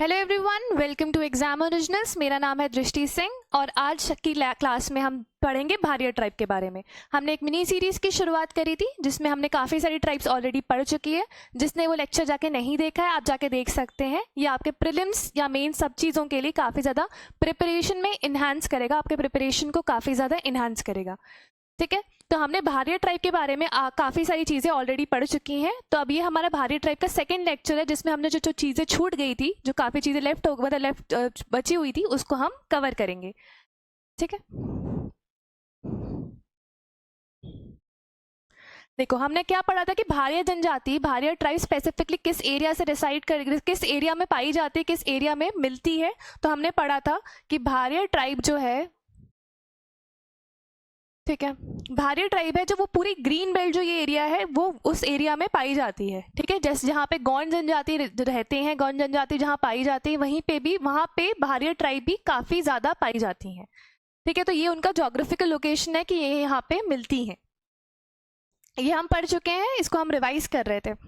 Hello everyone, welcome to exam originals. मेरा नाम है दृष्टि सिंह और आज की क्लास में हम पढ़ेंगे भारिया ट्राइब के बारे में। हमने एक मिनी सीरीज की शुरुआत करी थी जिसमें हमने काफ़ी सारी ट्राइब्स ऑलरेडी पढ़ चुकी है। जिसने वो लेक्चर जाके नहीं देखा है, आप जाके देख सकते हैं। ये आपके प्रीलिम्स या मेन सब चीज़ों के लिए काफ़ी ज़्यादा प्रिपरेशन में इन्हांस करेगा, आपके प्रिपरेशन को काफ़ी ज़्यादा इन्हांस करेगा। ठीक है, तो हमने भारिया ट्राइब के बारे में काफ़ी सारी चीज़ें ऑलरेडी पढ़ चुकी हैं। तो अब ये हमारा भारिया ट्राइब का सेकंड लेक्चर है जिसमें हमने जो चीज़ें छूट गई थी, जो काफ़ी चीज़ें लेफ्ट बची हुई थी, उसको हम कवर करेंगे। ठीक है, देखो हमने क्या पढ़ा था कि भारिया जनजाति, भारिया ट्राइब स्पेसिफिकली किस एरिया से रिसाइड कर, किस एरिया में पाई जाती है, किस एरिया में मिलती है। तो हमने पढ़ा था कि भारिया ट्राइब जो है, ठीक है, भारिया ट्राइब है जो वो पूरी ग्रीन बेल्ट जो ये एरिया है वो उस एरिया में पाई जाती है। ठीक है, जैसे जहाँ पे गौंड जनजाति रहते हैं, गौंड जनजाति जहाँ पाई जाती है वहीं पे भी, वहाँ पे भारिया ट्राइब भी काफ़ी ज़्यादा पाई जाती हैं। ठीक है, तो ये उनका जोग्राफिकल लोकेशन है कि ये यहाँ पे मिलती हैं। ये हम पढ़ चुके हैं, इसको हम रिवाइज कर रहे थे।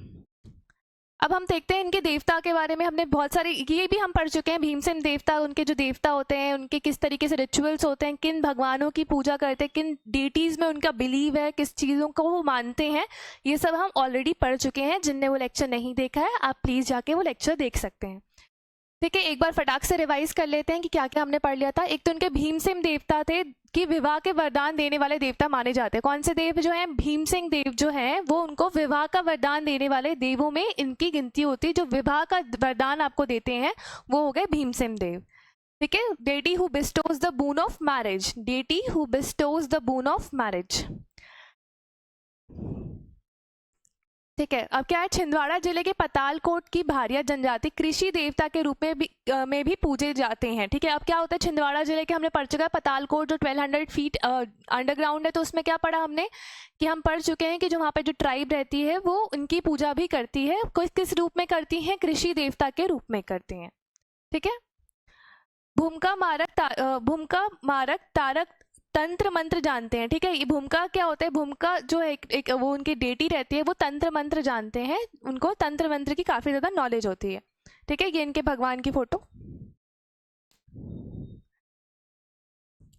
अब हम देखते हैं इनके देवता के बारे में। हमने बहुत सारे ये भी हम पढ़ चुके हैं, भीमसेन देवता, उनके जो देवता होते हैं, उनके किस तरीके से रिचुअल्स होते हैं, किन भगवानों की पूजा करते हैं, किन डेटीज़ में उनका बिलीव है, किस चीज़ों को वो मानते हैं, ये सब हम ऑलरेडी पढ़ चुके हैं। जिनने वो लेक्चर नहीं देखा है, आप प्लीज़ जाके वो लेक्चर देख सकते हैं। ठीक है, एक बार फटाक से रिवाइज कर लेते हैं कि क्या क्या हमने पढ़ लिया था। एक तो उनके भीमसेन देवता थे कि विवाह के वरदान देने वाले देवता माने जाते हैं। कौन से देव जो हैं? भीमसेन देव जो हैं वो उनको विवाह का वरदान देने वाले देवों में इनकी गिनती होती है। जो विवाह का वरदान आपको देते हैं वो हो गए भीमसेन देव। ठीक है, deity who bestows the boon of marriage, deity who bestows the boon of marriage. ठीक है, अब क्या है, छिंदवाड़ा जिले के पतालकोट की भारिया जनजाति कृषि देवता के रूप में भी पूजे जाते हैं। ठीक है, अब क्या होता है, छिंदवाड़ा जिले के हमने पढ़ चुका है पतालकोट जो 1200 फीट अंडरग्राउंड है। तो उसमें क्या पढ़ा हमने कि हम पढ़ चुके हैं कि जो वहाँ पे जो ट्राइब रहती है वो उनकी पूजा भी करती है। किस रूप में करती हैं? कृषि देवता के रूप में करती हैं। ठीक है, भूमिका मारक तारक तंत्र मंत्र जानते हैं। ठीक है, ये भूमिका क्या होता है? भूमिका जो है एक वो उनकी डेटी रहती है, वो तंत्र मंत्र जानते हैं, उनको तंत्र मंत्र की काफ़ी ज़्यादा नॉलेज होती है। ठीक है, ये इनके भगवान की फोटो।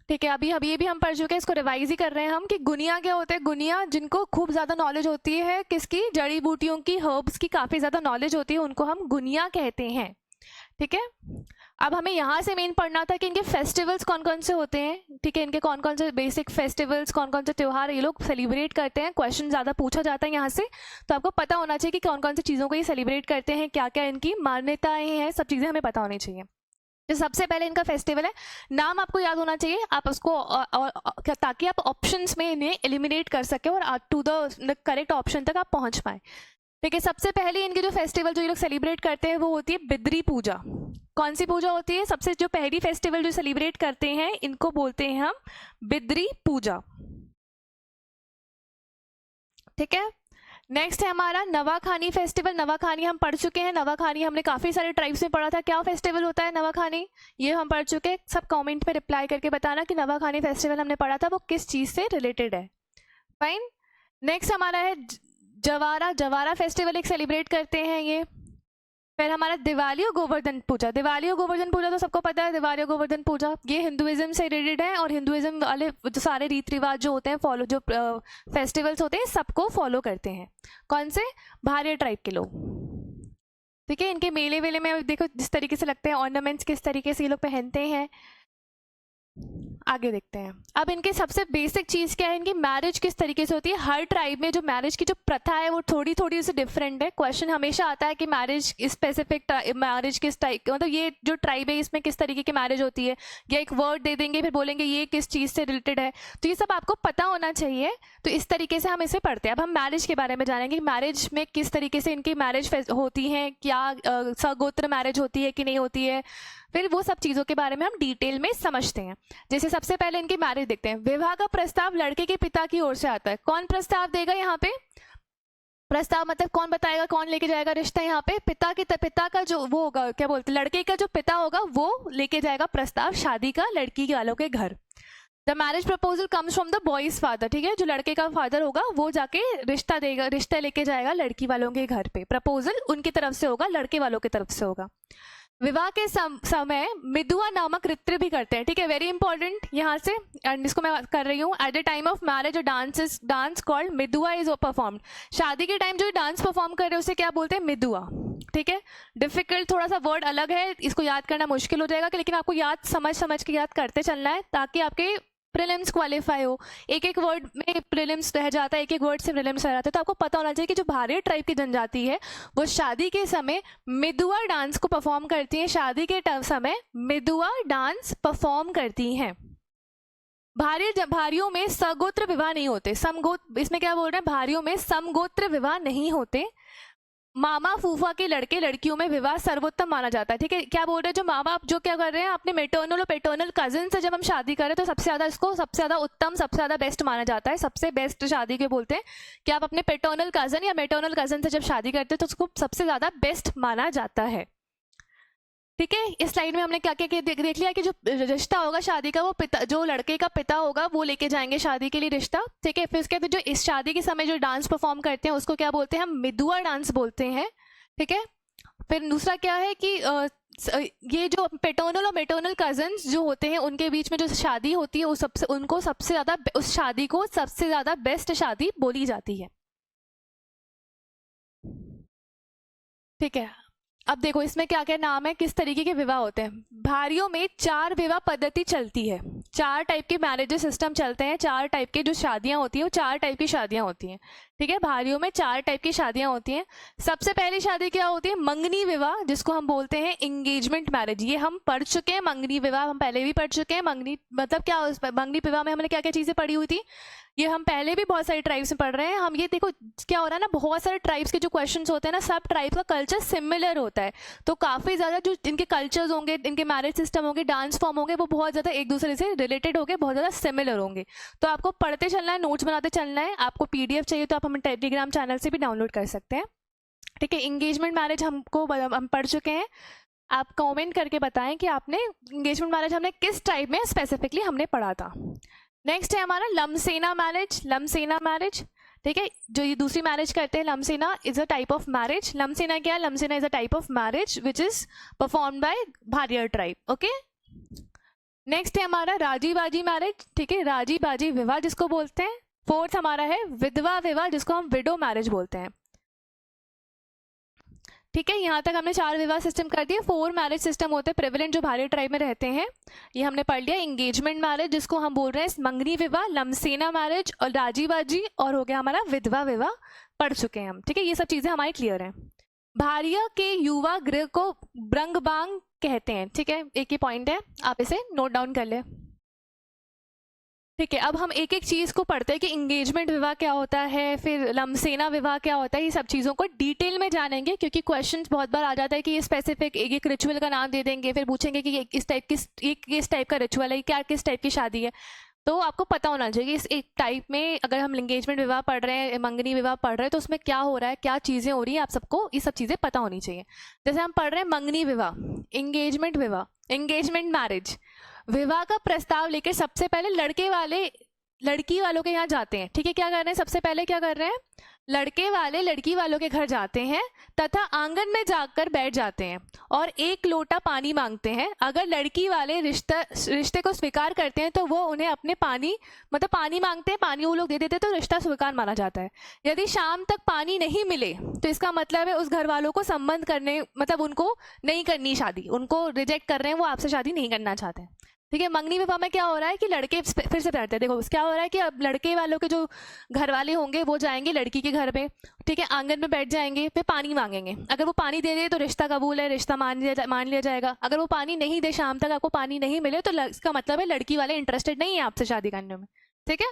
ठीक है, अभी ये भी हम पढ़ चुके हैं, इसको रिवाइज ही कर रहे हैं हम कि गुनिया क्या होते हैं। गुनिया जिनको खूब ज़्यादा नॉलेज होती है, किसकी? जड़ी बूटियों की, हर्ब्स की काफ़ी ज़्यादा नॉलेज होती है, उनको हम गुनिया कहते हैं। ठीक है, अब हमें यहाँ से मेन पढ़ना था कि इनके फेस्टिवल्स कौन कौन से होते हैं। ठीक है, इनके कौन कौन से बेसिक फेस्टिवल्स, कौन कौन से त्यौहार ये लोग सेलिब्रेट करते हैं। क्वेश्चन ज़्यादा पूछा जाता है यहाँ से, तो आपको पता होना चाहिए कि कौन कौन सी चीज़ों को ये सेलिब्रेट करते हैं, क्या क्या इनकी मान्यताएं हैं, सब चीज़ें हमें पता होनी चाहिए। तो सबसे पहले इनका फेस्टिवल है, नाम आपको याद होना चाहिए, आप उसको ताकि आप ऑप्शंस में इन्हें एलिमिनेट कर सके और टू द करेक्ट ऑप्शन तक आप पहुँच पाए। ठीक है, सबसे पहले इनके जो फेस्टिवल जो ये लोग सेलिब्रेट करते हैं वो होती है बिद्री पूजा। कौन सी पूजा होती है? सबसे जो पहली फेस्टिवल जो सेलिब्रेट करते हैं इनको बोलते हैं हम बिद्री पूजा। ठीक है, नेक्स्ट है हमारा नवाखानी फेस्टिवल। नवाखानी हम पढ़ चुके हैं, नवाखानी हमने काफ़ी सारे ट्राइब्स में पढ़ा था। क्या फेस्टिवल होता है नवाखानी? ये हम पढ़ चुके हैं। सब कमेंट में रिप्लाई करके बताना कि नवाखानी फेस्टिवल हमने पढ़ा था वो किस चीज़ से रिलेटेड है। फाइन, नेक्स्ट हमारा है जवारा फेस्टिवल एक सेलिब्रेट करते हैं ये। फिर हमारा दिवाली और गोवर्धन पूजा। दिवाली और गोवर्धन पूजा तो सबको पता है, दिवाली और गोवर्धन पूजा ये हिंदुइज्म से रिलेटेड है और हिंदुइज्म वाले जो सारे रीति रिवाज जो होते हैं फॉलो, जो फेस्टिवल्स होते हैं सबको फॉलो करते हैं। कौन से? भारिया ट्राइब के लोग। ठीक है, इनके मेले वेले में देखो जिस तरीके से लगते हैं, ऑर्नामेंट्स किस तरीके से ये लोग पहनते हैं। आगे देखते हैं। अब इनके सबसे बेसिक चीज़ क्या है, इनकी मैरिज किस तरीके से होती है। हर ट्राइब में जो मैरिज की जो प्रथा है वो थोड़ी थोड़ी से डिफरेंट है। क्वेश्चन हमेशा आता है कि मैरिज स्पेसिफिक मैरिज किस टाइप, मतलब ये जो ट्राइब है इसमें किस तरीके की मैरिज होती है, या एक वर्ड दे देंगे फिर बोलेंगे ये किस चीज़ से रिलेटेड है। तो ये सब आपको पता होना चाहिए, तो इस तरीके से हम इसे पढ़ते हैं। अब हम मैरिज के बारे में जानेंगे, मैरिज में किस तरीके से इनकी मैरिज होती है, क्या सगोत्र मैरिज होती है कि नहीं होती है, फिर वो सब चीज़ों के बारे में हम डिटेल में समझते हैं। जैसे सबसे पहले इनकी मैरिज देखते हैं। विवाह का प्रस्ताव लड़के के पिता की ओर से आता है। कौन प्रस्ताव देगा यहाँ पे? प्रस्ताव मतलब कौन बताएगा, कौन लेके जाएगा रिश्ता? यहाँ पे पिता का जो वो होगा, क्या बोलते हैं, लड़के का जो पिता होगा वो लेके जाएगा प्रस्ताव शादी का लड़की वालों के घर। The marriage proposal comes from the boys father. ठीक है, जो लड़के का फादर होगा वो जाके रिश्ता देगा, रिश्ता लेके जाएगा लड़की वालों के घर पे। प्रपोजल उनकी तरफ से होगा, लड़के वालों की तरफ से होगा। विवाह के समय मिदुआ नामक नृत्य भी करते हैं, ठीक है, वेरी इंपॉर्टेंट यहाँ से, एंड इसको मैं कर रही हूँ। At the time of marriage dance called Midua is performed. शादी के टाइम जो डांस परफॉर्म कर रहे हैं उसे क्या बोलते हैं? मिदुआ, ठीक है। डिफिकल्ट थोड़ा सा वर्ड अलग है, इसको याद करना मुश्किल हो जाएगा, लेकिन आपको याद समझ के याद करते चलना है ताकि आपके प्रीलिम्स क्वालिफाई हो। एक एक वर्ड में प्रीलिम्स रह जाता है, एक एक वर्ड से प्रीलिम्स रह जाता है, तो आपको पता होना चाहिए कि जो भारिया ट्राइब की जनजाति है वो शादी के समय मिदुआ डांस को परफॉर्म करती है। शादी के समय मिदुआ डांस परफॉर्म करती हैं। भारियों में सगोत्र विवाह नहीं होते, समगोत्र, इसमें क्या बोल रहे हैं? भारियों में समगोत्र विवाह नहीं होते। मामा फूफा के लड़के लड़कियों में विवाह सर्वोत्तम माना जाता है, ठीक है। क्या बोल रहे हैं? जो माँ बाप जो क्या कर रहे हैं, अपने मेटर्नल और पेटर्नल कजिन से जब हम शादी करें तो सबसे ज्यादा इसको सबसे ज्यादा उत्तम, सबसे ज्यादा बेस्ट माना जाता है। सबसे बेस्ट शादी के बोलते हैं कि आप अपने पेटर्नल कजन या मेटर्नल कजन से जब शादी करते हैं तो उसको सबसे ज्यादा बेस्ट माना जाता है, ठीक है। इस स्लाइड में हमने क्या क्या देख लिया कि जो रिश्ता होगा शादी का, वो पिता, जो लड़के का पिता होगा वो लेके जाएंगे शादी के लिए रिश्ता, ठीक है। फिर उसके बाद जो इस शादी के समय जो डांस परफॉर्म करते हैं उसको क्या बोलते हैं? हम मिदुआ डांस बोलते हैं, ठीक है। फिर दूसरा क्या है कि ये जो पेटर्नल और मेटर्नल कजन्स जो होते हैं उनके बीच में जो शादी होती है उनको सबसे ज्यादा, उस शादी को सबसे ज्यादा बेस्ट शादी बोली जाती है, ठीक है। अब देखो इसमें क्या क्या नाम है, किस तरीके के विवाह होते हैं। भारियों में 4 विवाह पद्धति चलती है, 4 टाइप के मैरिज सिस्टम चलते हैं, 4 टाइप के जो शादियां होती हैं वो 4 टाइप की शादियां होती हैं, ठीक है। भारियों में 4 टाइप की शादियां होती हैं। सबसे पहली शादी क्या होती है? मंगनी विवाह, जिसको हम बोलते हैं एंगेजमेंट मैरिज। ये हम पढ़ चुके हैं, मंगनी विवाह हम पहले भी पढ़ चुके हैं। मंगनी मतलब क्या, मंगनी विवाह में हमने क्या क्या चीजें पढ़ी हुई थी, ये हम पहले भी बहुत सारी ट्राइब्स में पढ़ रहे हैं। हम ये देखो क्या हो रहा है ना, बहुत सारे ट्राइब्स के जो क्वेश्चंस होते हैं ना, सब ट्राइब्स का कल्चर सिमिलर होता है, तो काफी ज्यादा जो इनके कल्चर्स होंगे, इनके मैरिज सिस्टम होंगे, डांस फॉर्म होंगे, वो बहुत ज्यादा एक दूसरे से रिलेटेड होंगे, बहुत ज्यादा सिमिलर होंगे। तो आपको पढ़ते चलना है, नोट्स बनाते चलना है। आपको पीडीएफ चाहिए तो आप हमें टेलीग्राम चैनल से भी डाउनलोड कर सकते हैं, ठीक है। एंगेजमेंट मैरिज हम पढ़ चुके हैं। आप कमेंट करके बताएं कि आपने एंगेजमेंट मैरिज हमने किस टाइप में स्पेसिफिकली हमने पढ़ा था। नेक्स्ट है हमारा लमसेना मैरिज। लमसेना मैरिज, ठीक है, जो ये दूसरी मैरिज करते हैं, Lamsena is a type of marriage. Lamsena क्या है? Lamsena is a type of marriage which is perform by Bharia tribe, okay. Next है हमारा राजी बाजी मैरिज, ठीक है, राजी बाजी विवाह जिसको बोलते हैं। फोर्थ हमारा है विधवा विवाह जिसको हम विडो मैरिज बोलते हैं, ठीक है। यहाँ तक हमने 4 विवाह सिस्टम कर दिए। 4 मैरिज सिस्टम होते हैं प्रेवलेंट जो भारी ट्राइब में रहते हैं, ये हमने पढ़ लिया। एंगेजमेंट मैरिज जिसको हम बोल रहे हैं मंगनी विवाह, लमसेना मैरिज और राजी बाजी, और हो गया हमारा विधवा विवाह, पढ़ चुके हैं हम, ठीक है। ये सब चीजें हमारी क्लियर हैं। भारिया के युवा गृह को ब्रंगबांग कहते हैं, ठीक है, एक ही पॉइंट है, आप इसे नोट डाउन कर ले, ठीक है। अब हम एक एक चीज को पढ़ते हैं कि एंगेजमेंट विवाह क्या होता है, फिर लमसेना विवाह क्या होता है, ये सब चीजों को डिटेल में जानेंगे, क्योंकि क्वेश्चन बहुत बार आ जाता है कि ये स्पेसिफिक एक रिचुअल का नाम दे देंगे, फिर पूछेंगे कि इस टाइप का रिचुअल है, क्या किस टाइप की शादी है। तो आपको पता होना चाहिए कि इस एक टाइप में अगर हम एंगेजमेंट विवाह पढ़ रहे हैं, मंगनी विवाह पढ़ रहे हैं, तो उसमें क्या हो रहा है, क्या चीजें हो रही है, आप सबको ये सब चीजें पता होनी चाहिए। जैसे हम पढ़ रहे हैं मंगनी विवाह, एंगेजमेंट विवाह, एंगेजमेंट मैरिज, विवाह का प्रस्ताव लेकर सबसे पहले लड़के वाले लड़की वालों के यहाँ जाते हैं, ठीक है। क्या कर रहे हैं? सबसे पहले क्या कर रहे हैं? लड़के वाले लड़की वालों के घर जाते हैं तथा आंगन में जाकर बैठ जाते हैं और 1 लोटा पानी मांगते हैं। अगर लड़की वाले रिश्ते को स्वीकार करते हैं तो वो उन्हें अपने पानी मांगते हैं, पानी वो लोग दे देते हैं, तो रिश्ता स्वीकार माना जाता है। यदि शाम तक पानी नहीं मिले तो इसका मतलब है उस घर वालों को संबंध करने, मतलब उनको नहीं करनी शादी, उनको रिजेक्ट कर रहे हैं, वो आपसे शादी नहीं करना चाहते हैं, ठीक है। मंगनी विवाह में क्या हो रहा है कि लड़के फिर से बैठते हैं, देखो क्या हो रहा है कि अब लड़के वालों के जो घर वाले होंगे वो जाएंगे लड़की के घर पे, ठीक है, आंगन में बैठ जाएंगे, फिर पानी मांगेंगे। अगर वो पानी दे दे तो रिश्ता कबूल है, रिश्ता मान लिया जाएगा। अगर वो पानी नहीं दे, शाम तक आपको पानी नहीं मिले, तो इसका मतलब है लड़की वाले इंटरेस्टेड नहीं है आपसे शादी करने में, ठीक है।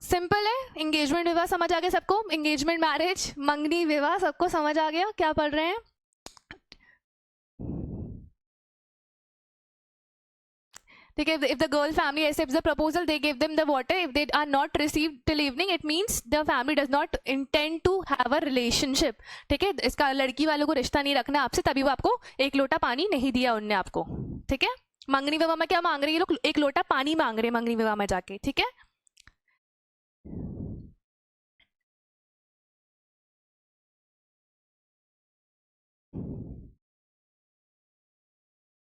सिंपल है। एंगेजमेंट विवाह समझ आ गया सबको? एंगेजमेंट मैरिज, मंगनी विवाह सबको समझ आ गया? क्या पढ़ रहे हैं? ठीक है, if the girl family accepts the proposal, they give them the water. If they are not received till evening, it means the family does not intend to have a relationship. ठीक है, इसका लड़की वालों को रिश्ता नहीं रखना आपसे, तभी वो आपको 1 लोटा पानी नहीं दिया उनने आपको, ठीक है। मंगनी विवाह में क्या मांग रहे हैं ये लोग? 1 लोटा पानी मांग रहे हैं मंगनी विवाह में जाके, ठीक है।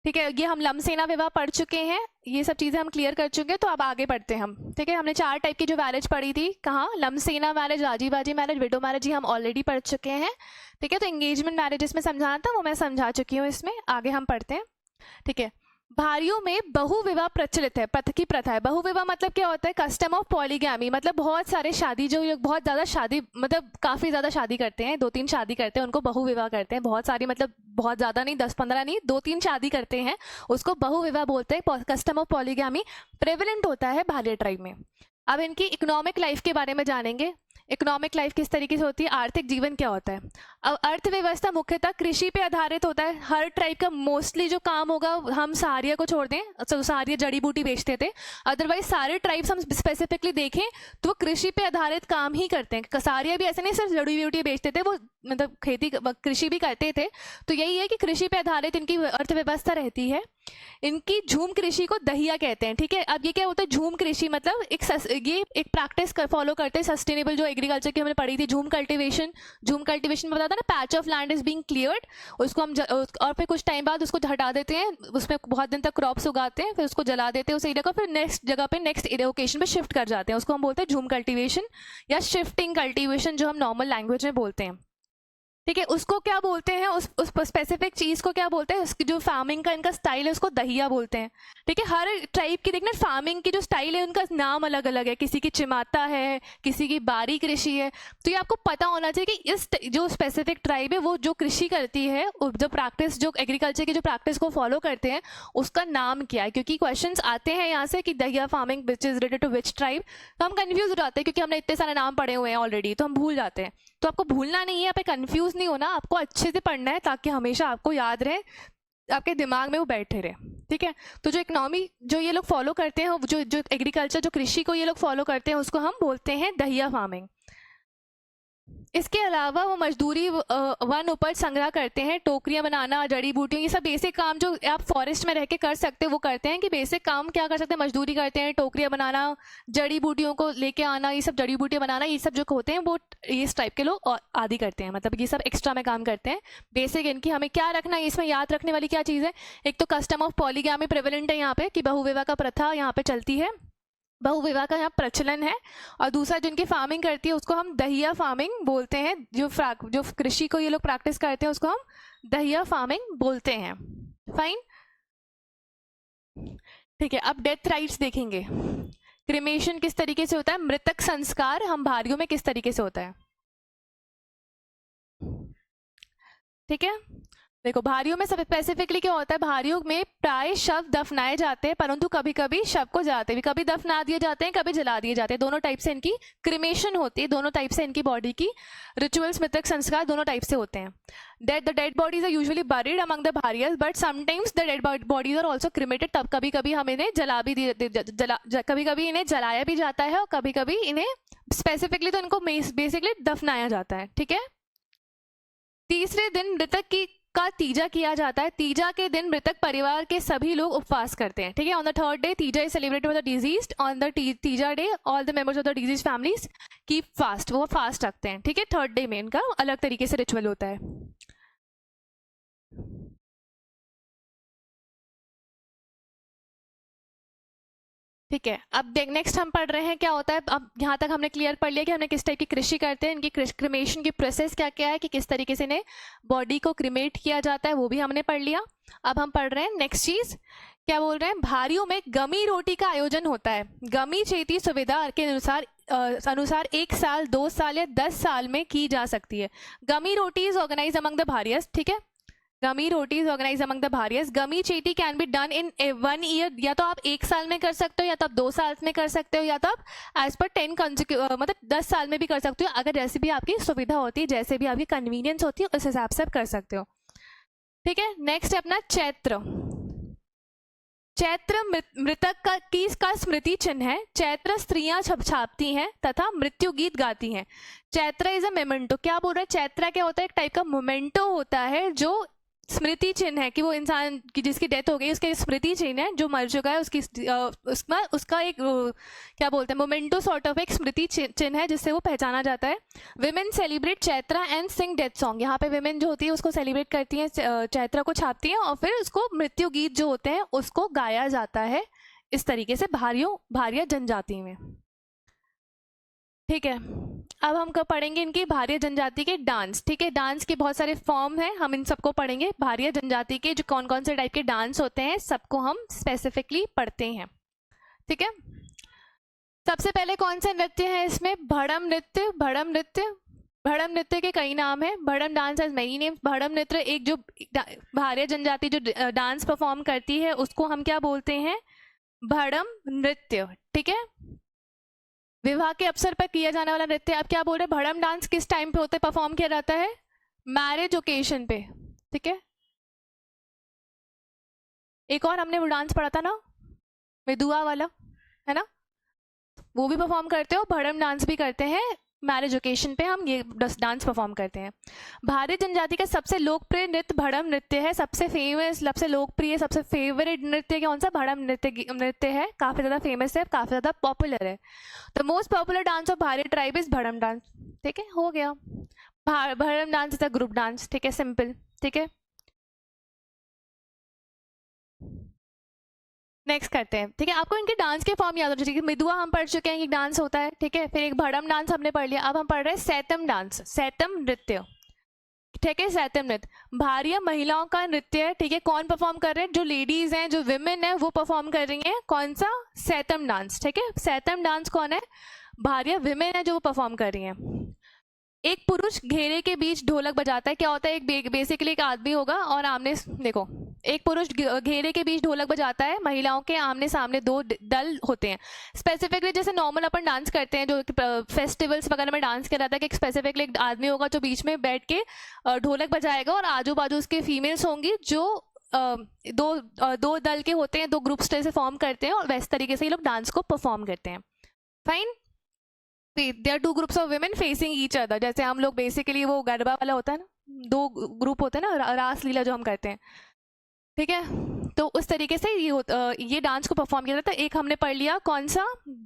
ठीक है, ये हम लमसेना विवाह पढ़ चुके हैं, ये सब चीज़ें हम क्लियर कर चुके हैं। तो अब आगे बढ़ते हैं हम। ठीक है, हमने 4 टाइप की जो मैरिज पढ़ी थी, कहाँ, लमसेना मैरिज, राजी बाजी मैरिज, विडो मैरिज, ये हम ऑलरेडी पढ़ चुके हैं। ठीक है, तो एंगेजमेंट मैरिज इसमें समझाना था, वो मैं समझा चुकी हूँ। इसमें आगे हम पढ़ते हैं। ठीक है, भारियों में बहुविवाह प्रचलित है, की प्रथा है। बहुविवाह मतलब क्या होता है, कस्टम ऑफ पॉलीगैमी, मतलब बहुत सारे शादी, जो लोग बहुत ज़्यादा शादी, मतलब काफ़ी ज़्यादा शादी करते हैं, 2-3 शादी करते हैं, उनको बहुविवाह करते हैं। बहुत सारी, मतलब बहुत ज़्यादा नहीं, 10-15 नहीं, 2-3 शादी करते हैं, उसको बहुविवाह बोलते हैं। कस्टम ऑफ पॉलीगैमी प्रेवलेंट होता है भारिया ट्राइब में। अब इनकी इकोनॉमिक लाइफ के बारे में जानेंगे। इकोनॉमिक लाइफ किस तरीके से होती है, आर्थिक जीवन क्या होता है। अब अर्थव्यवस्था मुख्यतः कृषि पे आधारित होता है। हर ट्राइब का मोस्टली जो काम होगा, हम सहारिया को छोड़ दें, तो सहारिया जड़ी बूटी बेचते थे, अदरवाइज सारे ट्राइब्स हम स्पेसिफिकली देखें तो वो कृषि पे आधारित काम ही करते हैं। सहारिया भी ऐसे नहीं सिर्फ जड़ी बूटी बेचते थे, वो मतलब खेती कृषि भी करते थे। तो यही है कि कृषि पे आधारित इनकी अर्थव्यवस्था रहती है। इनकी झूम कृषि को दहिया कहते हैं। ठीक है, अब ये क्या होता है, झूम कृषि मतलब ये एक प्रैक्टिस फॉलो करते हैं सस्टेनेबल, जो एग्रीकल्चर की हमने पढ़ी थी, झूम कल्टीवेशन। झूम कल्टीवेशन में बताता है ना, patch of land is being cleared, उसको हम और फिर कुछ टाइम बाद उसको हटा देते हैं, उसमें बहुत दिन तक क्रॉप्स उगाते हैं, फिर उसको जला देते हैं उस एरिया को, फिर नेक्स्ट जगह पे नेक्स्ट लोकेशन पे शिफ्ट कर जाते हैं, उसको हम बोलते हैं झूम कल्टीवेशन या शिफ्टिंग कल्टीवेशन, जो हम नॉर्मल लैंग्वेज में बोलते हैं। ठीक है, उसको क्या बोलते हैं, उस स्पेसिफिक चीज़ को क्या बोलते हैं, उसकी जो फार्मिंग का इनका स्टाइल है उसको दहिया बोलते हैं। ठीक है, हर ट्राइब की देखना फार्मिंग की जो स्टाइल है उनका नाम अलग अलग है, किसी की चिमाता है, किसी की बारी कृषि है। तो ये आपको पता होना चाहिए कि इस जो स्पेसिफिक ट्राइब है वो जो कृषि करती है, जो प्रैक्टिस, जो एग्रीकल्चर की जो प्रैक्टिस को फॉलो करते हैं, उसका नाम क्या है। क्योंकि क्वेश्चन आते हैं यहाँ से कि Dahiya farming which is related to which tribe, तो हम कन्फ्यूज हो जाते हैं क्योंकि हमने इतने सारे नाम पढ़े हुए हैं ऑलरेडी, तो हम भूल जाते हैं। तो आपको भूलना नहीं है, आप कंफ्यूज नहीं होना, आपको अच्छे से पढ़ना है ताकि हमेशा आपको याद रहे, आपके दिमाग में वो बैठे रहे। ठीक है, तो जो इकोनॉमी जो ये लोग फॉलो करते हैं, जो एग्रीकल्चर, जो कृषि को ये लोग फॉलो करते हैं, उसको हम बोलते हैं दहिया फार्मिंग। इसके अलावा वो मजदूरी वन उपज संग्रह करते हैं, टोकरियां बनाना, जड़ी बूटियां, ये सब बेसिक काम जो आप फॉरेस्ट में रह के कर सकते हो वो करते हैं। कि बेसिक काम क्या कर सकते हैं, मजदूरी करते हैं, टोकरियां बनाना, जड़ी बूटियों को लेके आना, ये सब जड़ी बूटियां बनाना, ये सब जो होते हैं वो इस टाइप के लोग आदि करते हैं, मतलब ये सब एक्स्ट्रा में काम करते हैं। बेसिक इनकी हमें क्या रखना है, इसमें याद रखने वाली क्या चीज़ है, एक तो कस्टम ऑफ पॉलीगैमी प्रेवलेंट है यहाँ पे, कि बहुविवाह का प्रथा यहाँ पे चलती है, बहुविवाह का यहाँ प्रचलन है। और दूसरा जिनकी फार्मिंग करती है उसको हम दहिया फार्मिंग बोलते हैं, जो कृषि को ये लोग प्रैक्टिस करते हैं उसको हम दहिया फार्मिंग बोलते हैं। फाइन, ठीक है। अब डेथ राइट्स देखेंगे, क्रिमेशन किस तरीके से होता है, मृतक संस्कार हम भारियों में किस तरीके से होता है। ठीक है, देखो भारियों में स्पेसिफिकली क्या होता है, भारियों में प्राय शव दफनाए जाते हैं, परंतु कभी कभी शव को जलाते हैं, कभी दफना दिए जाते हैं, कभी जला दिए जाते हैं। दोनों टाइप से इनकी क्रिमेशन होती है, दोनों टाइप से इनकी बॉडी की रिचुअल्स, मृतक संस्कार दोनों टाइप से होते हैं। The dead bodies are usually buried among the Bharias, but sometimes the dead bodies are also cremated. तब कभी कभी हम इन्हें कभी कभी इन्हें जलाया भी जाता है, और कभी कभी इन्हें स्पेसिफिकली तो इनको बेसिकली दफनाया जाता है। ठीक है, तीसरे दिन मृतक का तीजा किया जाता है। तीजा के दिन मृतक परिवार के सभी लोग उपवास करते हैं। ठीक है, on the third day Teeja is celebrated with the diseased. On the Teeja day all the members of the disease families keep fast, वो फास्ट रखते हैं। ठीक है, थर्ड डे में इनका अलग तरीके से रिचुअल होता है। ठीक है, अब नेक्स्ट हम पढ़ रहे हैं क्या होता है। अब यहाँ तक हमने क्लियर पढ़ लिया कि हमने किस टाइप की कृषि करते हैं, इनकी क्रिमेशन की प्रोसेस क्या क्या है, कि किस तरीके से इन्हें बॉडी को क्रिमेट किया जाता है, वो भी हमने पढ़ लिया। अब हम पढ़ रहे हैं नेक्स्ट चीज, क्या बोल रहे हैं, भारियों में गमी रोटी का आयोजन होता है। गमी चेती सुविधा के अनुसार 1 साल, 2 साल या 10 साल में की जा सकती है। Gami roti is organise among the Bharias. ठीक है, Gami roti is organise among the Bharias. Gami Cheti can be done in 1 year, या तो आप 1 साल में कर सकते हो, या तो आप 2 साल में कर सकते हो, या तो आप एज पर 10 मतलब 10 साल में भी कर सकते हो। अगर जैसे भी आपकी सुविधा होती है, जैसे भी आपकी कन्वीनियंस होती है, उस हिसाब से आप कर सकते हो। ठीक है, नेक्स्ट है अपना चैत्र। चैत्र मृतक का स्मृति चिन्ह है। चैत्र स्त्रियां छापती हैं तथा मृत्यु गीत गाती हैं। Chaitra is a memento. क्या बोल रहे हैं, चैत्र क्या होता है, एक टाइप का मोमेंटो होता है जो स्मृति चिन्ह है कि वो इंसान की जिसकी डेथ हो गई उसके स्मृति चिन्ह है, जो मर चुका है उसकी उसका एक क्या बोलते हैं मोमेंटो सॉर्ट ऑफ एक स्मृति चिन्ह है जिससे वो पहचाना जाता है। Women celebrate Chaitra and Singh death song, यहाँ पे विमेन जो होती है उसको सेलिब्रेट करती हैं, चैत्रा को छापती हैं और फिर उसको मृत्यु गीत जो होते हैं उसको गाया जाता है इस तरीके से भारिया जनजाति में। ठीक है, अब हम कब पढ़ेंगे इनकी भारिया जनजाति के डांस। ठीक है, डांस के बहुत सारे फॉर्म हैं, हम इन सबको पढ़ेंगे। भारिया जनजाति के जो कौन कौन से टाइप के डांस होते हैं सबको हम स्पेसिफिकली पढ़ते हैं। ठीक है, सबसे पहले कौन सा नृत्य है इसमें? भड़म नृत्य। भड़म नृत्य, भड़म नृत्य के कई नाम है। Bhadam dance has many names. Bhadam नृत्य एक जो भारिया जनजाति जो डांस परफॉर्म करती है उसको हम क्या बोलते हैं? भड़म नृत्य। ठीक है, विवाह के अवसर पर किया जाने वाला नृत्य। आप क्या बोल रहे हैं? भड़म डांस किस टाइम पे होता है, परफॉर्म किया जाता है? मैरिज ओकेशन पे। ठीक है, एक और हमने वो डांस पढ़ा था ना, मेदुआ वाला, है ना, वो भी परफॉर्म करते हो। भड़म डांस भी करते हैं, मैरिज ओकेशन पे हम ये डांस परफॉर्म करते हैं। भारिया जनजाति का सबसे लोकप्रिय नृत्य भड़म नृत्य है। सबसे फेमस, सबसे लोकप्रिय, सबसे फेवरेट नृत्य कौन सा? भड़म नृत्य है। काफ़ी ज़्यादा फेमस है, काफ़ी ज़्यादा पॉपुलर है। The most popular dance of Bharia tribe is Bhadam dance. ठीक है, हो गया। Bhadam dance is a group dance. ठीक है, सिंपल। ठीक है, नेक्स्ट करते हैं। ठीक है, आपको इनके डांस के फॉर्म याद होने चाहिए। मेदुआ हम पढ़ चुके हैं, एक डांस होता है। ठीक है, फिर एक भड़म डांस हमने पढ़ लिया। अब हम पढ़ रहे हैं सैतम डांस, सैतम नृत्य। ठीक है, सैतम नृत्य भारिया महिलाओं का नृत्य है। ठीक है, कौन परफॉर्म कर रहे हैं? जो लेडीज हैं, जो विमेन है, वो परफॉर्म कर रही हैं। कौन सा? सैतम डांस। ठीक है, सैतम डांस कौन है? भारिया विमेन है जो वो परफॉर्म कर रही हैं। एक पुरुष घेरे के बीच ढोलक बजाता है। क्या होता है? एक बेसिकली एक आदमी होगा और आमने, देखो, एक पुरुष घेरे के बीच ढोलक बजाता है। महिलाओं के आमने सामने दो दल होते हैं। स्पेसिफिकली जैसे नॉर्मल अपन डांस करते हैं, जो फेस्टिवल्स वगैरह में डांस किया जाता है, कि एक स्पेसिफिकली एक आदमी होगा जो बीच में बैठ के ढोलक बजाएगा और आजू बाजू उसके फीमेल्स होंगी जो दो दल के होते हैं, दो ग्रुप्स से फॉर्म करते हैं और वैसे तरीके से ये लोग डांस को परफॉर्म करते हैं। Fine, there are two groups of women facing each other. जैसे हम लोग बेसिकली वो गरबा वाला होता है ना, दो ग्रुप होते हैं ना, रास लीला जो हम करते हैं। ठीक है, तो उस तरीके से ये डांस को परफॉर्म किया जाता है। एक हमने पढ़ लिया कौन सा?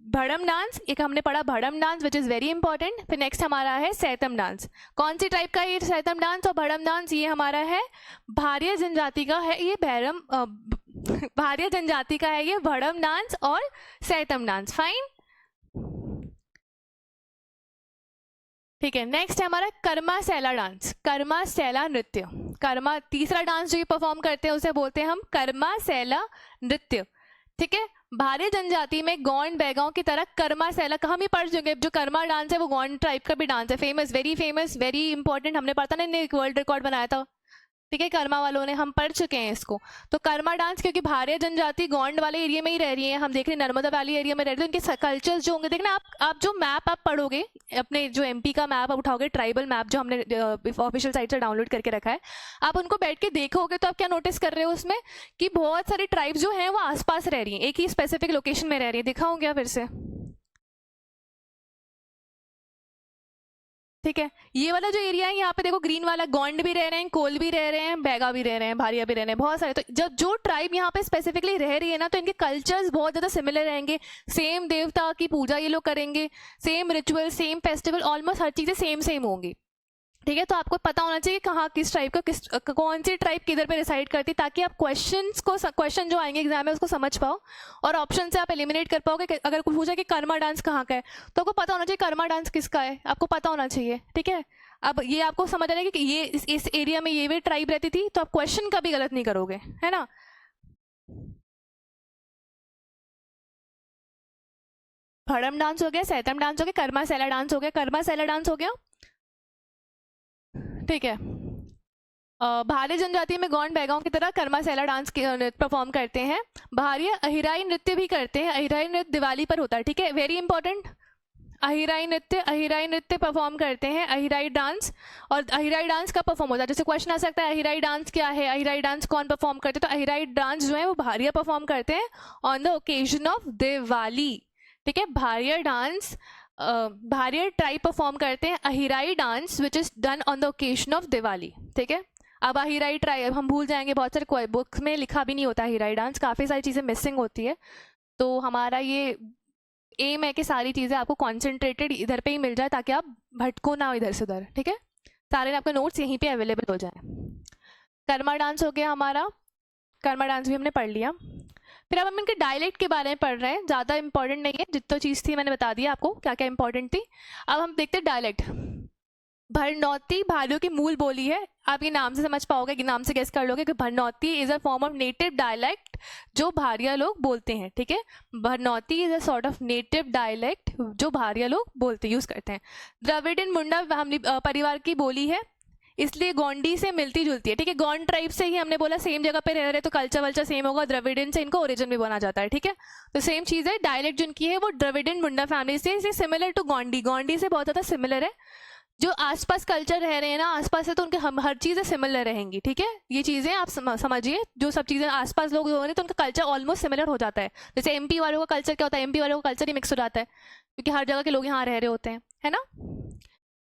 भड़म डांस। एक हमने पढ़ा Bhadam dance which is very important. फिर नेक्स्ट हमारा है सैतम डांस। कौन सी टाइप का ये सैतम डांस और भड़म डांस? ये हमारा है भारिया जनजाति का है, ये भारिया जनजाति का है ये भड़म डांस और सैतम डांस। फाइन, ठीक है। नेक्स्ट है हमारा कर्मा सैला डांस, कर्मा सैला नृत्य। कर्मा तीसरा डांस जो ये परफॉर्म करते हैं उसे बोलते हैं हम कर्मा सैला नृत्य। ठीक है, भारिया जनजाति में गौंड बैगाओं की तरह कर्मा सैला हम ही पढ़ चुके हैं। जो कर्मा डांस है वो गौंड टाइप का भी डांस है, फेमस, वेरी इंपॉर्टेंट। हमने पढ़ा था ना, एक वर्ल्ड रिकॉर्ड बनाया था। ठीक है, कर्मा वालों ने, हम पढ़ चुके हैं इसको। तो कर्मा डांस, क्योंकि भारिया जनजाति गौंड वाले एरिया में ही रह रही है, हम देख रहे हैं नर्मदा वैली एरिया में रह रही है, तो इनके कल्चर्स जो होंगे, देखना आप जो मैप आप पढ़ोगे, अपने जो एमपी का मैप आप उठाओगे, ट्राइबल मैप जो हमने ऑफिशियल साइट से डाउनलोड करके रखा है, आप उनको बैठ के देखोगे तो आप क्या नोटिस कर रहे हो उसमें कि बहुत सारी ट्राइब्स जो हैं वो आसपास रह रही हैं, एक ही स्पेसिफिक लोकेशन में रह रही है। दिखाऊं क्या फिर से? ठीक है, ये वाला जो एरिया है यहाँ पे देखो, ग्रीन वाला, गौंड भी रह रहे हैं, कोल भी रह रहे हैं, बैगा भी रह रहे हैं, भारिया भी रह रहे हैं, बहुत सारे। तो जब जो ट्राइब यहाँ पे स्पेसिफिकली रह रही है ना, तो इनके कल्चर्स बहुत ज़्यादा सिमिलर रहेंगे। सेम देवता की पूजा ये लोग करेंगे, same ritual, same festival, almost हर चीज़ें सेम होंगी। ठीक है, तो आपको पता होना चाहिए कहाँ किस ट्राइब का, कौन सी ट्राइब किधर पे रिसाइड करती है, ताकि आप क्वेश्चन जो आएंगे एग्जाम में उसको समझ पाओ और ऑप्शन से आप एलिमिनेट कर पाओगे। अगर कोई पूछा कि कर्मा डांस कहाँ का है, तो आपको पता होना चाहिए कर्मा डांस किसका है, आपको पता होना चाहिए। ठीक है, अब ये आपको समझ आ जाएगा कि ये इस एरिया में ये भी ट्राइब रहती थी, तो आप क्वेश्चन कभी गलत नहीं करोगे, है ना। भड़म डांस हो गया, सैतम डांस हो गया, कर्मा सैला डांस हो गया। कर्मा सैला डांस हो गया, ठीक है। भारिया जनजाति में गौंड बैगाओं की तरह कर्मा सैला डांस परफॉर्म करते हैं। भारिया अहिराई नृत्य भी करते हैं। अहिराई नृत्य दिवाली पर होता है। ठीक है, वेरी इंपॉर्टेंट। अहिराई नृत्य परफॉर्म करते हैं, अहिराई डांस। और अहिराई डांस कब परफॉर्म होता है? जैसे क्वेश्चन आ सकता है अहिराई डांस क्या है, अहिराई डांस कौन परफॉर्म करते हैं? तो अहिराई डांस जो है वो भारिया परफॉर्म करते हैं on the occasion of Diwali. ठीक है, भारिया ट्राइब परफॉर्म करते हैं Ahirai dance which is done on the occasion of Diwali. ठीक है, अब अहिराई ट्राइब हम भूल जाएंगे, बहुत सारे बुक्स में लिखा भी नहीं होता अहिराई डांस, काफ़ी सारी चीज़ें मिसिंग होती है। तो हमारा ये एम है कि सारी चीज़ें आपको कॉन्सेंट्रेटेड इधर पे ही मिल जाए ताकि आप भटको ना इधर से उधर, ठीक है। सारे आपके नोट्स यहीं पे अवेलेबल हो जाए। कर्मा डांस हो गया हमारा, कर्मा डांस भी हमने पढ़ लिया। फिर अब हम इनके डायलेक्ट के बारे में पढ़ रहे हैं, ज़्यादा इंपॉर्टेंट नहीं है, जितना चीज़ थी मैंने बता दिया आपको क्या क्या इंपॉर्टेंट थी। अब हम देखते हैं डायलेक्ट। भरनौती भारियों की मूल बोली है, आप ये नाम से समझ पाओगे कि नाम से गेस कर लोगे कि Bharnauti is a form of native dialect जो भारिया लोग बोलते हैं, ठीक है। Bharnauti is a sort of native dialect जो भारिया लोग बोलते यूज करते हैं। द्रविडियन मुंडा हम परिवार की बोली है, इसलिए गोंडी से मिलती जुलती है, ठीक है। गोंड ट्राइब से ही हमने बोला सेम जगह पे रह रहे तो कल्चर वल्चर सेम होगा, द्रविडियन से इनको ओरिजिन भी बना जाता है, ठीक है। तो सेम चीज़ है, डायलेक्ट जिनकी है वो द्रविडियन मुंडा फैमिली से सिमिलर टू गोंडी, गोंडी से बहुत ज़्यादा सिमिलर है। जो आसपास कल्चर रह रहे हैं ना आसपास से, तो उनके हम हर चीज़ें सिमिलर रहेंगी, ठीक है। ये चीज़ें आप समझिए, जो सब चीज़ें आसपास लोग हो रहे हैं तो उनका कल्चर ऑलमोस्ट सिमिलर हो जाता है। जैसे एमपी वालों का कल्चर क्या होता है, एमपी वालों का कल्चर ही मिक्स हो जाता है क्योंकि हर जगह के लोग यहाँ रह रहे होते हैं, है ना।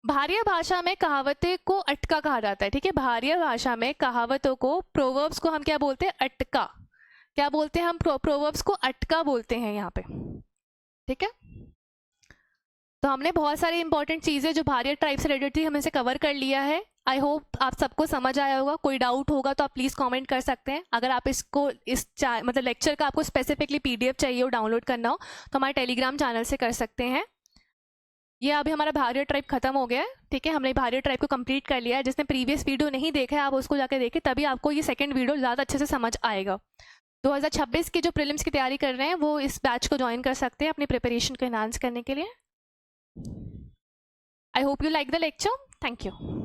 भारिया भाषा में कहावतें को अटका कहा जाता है, ठीक है। भारिया भाषा में कहावतों को, प्रोवर्ब्स को हम क्या बोलते हैं, अटका। क्या बोलते हैं हम, प्रोवर्ब्स को अटका बोलते हैं यहाँ पे, ठीक है। तो हमने बहुत सारी इंपॉर्टेंट चीज़ें जो भारिया ट्राइब से रिलेटेड थी हमने से कवर कर लिया है। आई होप आप सबको समझ आया होगा। कोई डाउट होगा तो आप प्लीज़ कमेंट कर सकते हैं। अगर आप इसको मतलब लेक्चर का आपको स्पेसिफिकली पीडीएफ चाहिए हो, डाउनलोड करना हो, तो हमारे टेलीग्राम चैनल से कर सकते हैं। ये अभी हमारा भारिया ट्राइब खत्म हो गया है, ठीक है। हमने भारिया ट्राइब को कंप्लीट कर लिया है। जिसने प्रीवियस वीडियो नहीं देखा है आप उसको जाके देखें, तभी आपको ये सेकंड वीडियो ज़्यादा अच्छे से समझ आएगा। 2026 के जो प्रीलिम्स की तैयारी कर रहे हैं वो इस बैच को ज्वाइन कर सकते हैं अपनी प्रिपरेशन को एनहांस करने के लिए। I hope you like the lecture. Thank you.